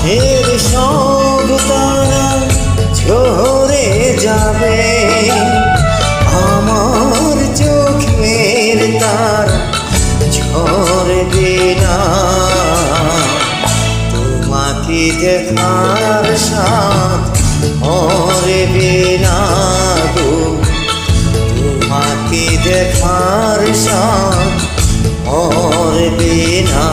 আকাশের সব তারা ঝরে যাবে, আমার চোখের তারা ঝরবে না। তোমাকে দেখার সাথ মরবে না গো, তোমাকে দেখার সাথ মরবে না।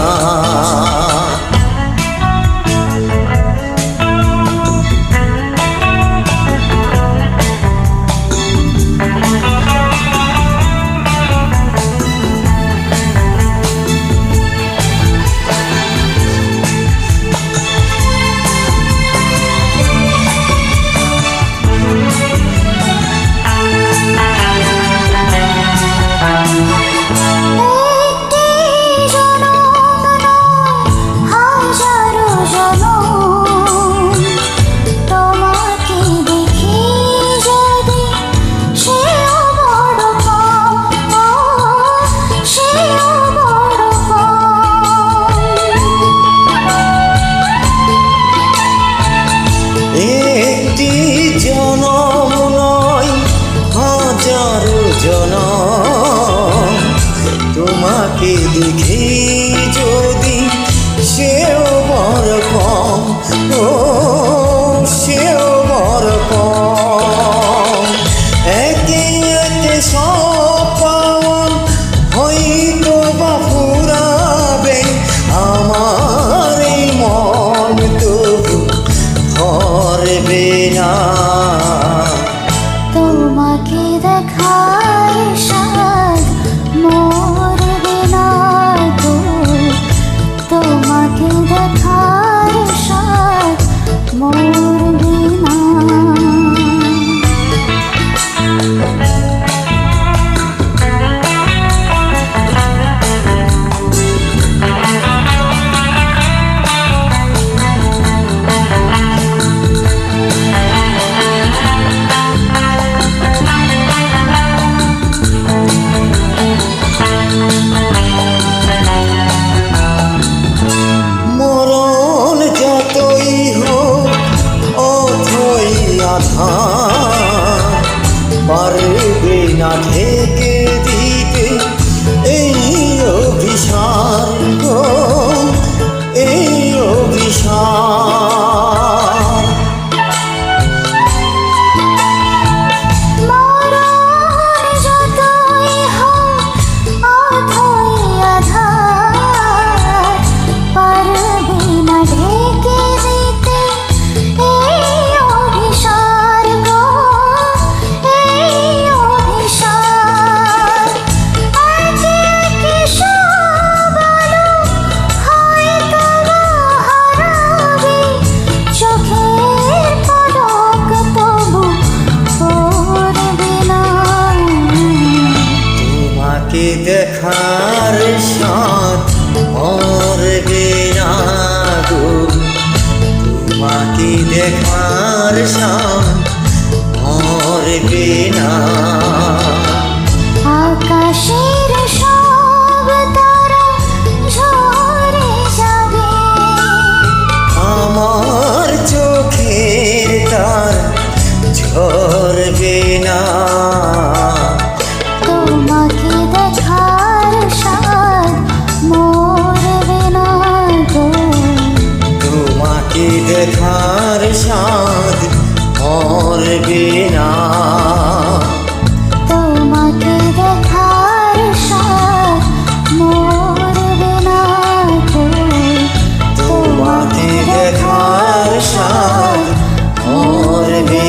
তোমাকে দেখি যদি সেও বড় কম, ও সেও বড় কম। একে একে সব পাওয়া হয়তো বা ফুরাবে, আমার এই মন তবু ভরবে না। তোমাকে দেখার সাথ মরবে না গো, তোমাকে দেখার সাথ মরবে না। পারবে না ঢেকে দিতে এই অভিশাপ গো, এই অভিশাপ। দেখার সাথ মরবে না গো, তোমাকে দেখার সাথ মরবে না। আকাশের সব তারা ঝরে যাবে, আমার চোখের তারা ঝরবে না। তোমাকে দেখার সাথ মরবে না গো, তোমাকে দেখার সাথ মরবে না। তোমাকে দেখার সাথ মরবে না গো, তোমাকে দেখার সাথ মরবে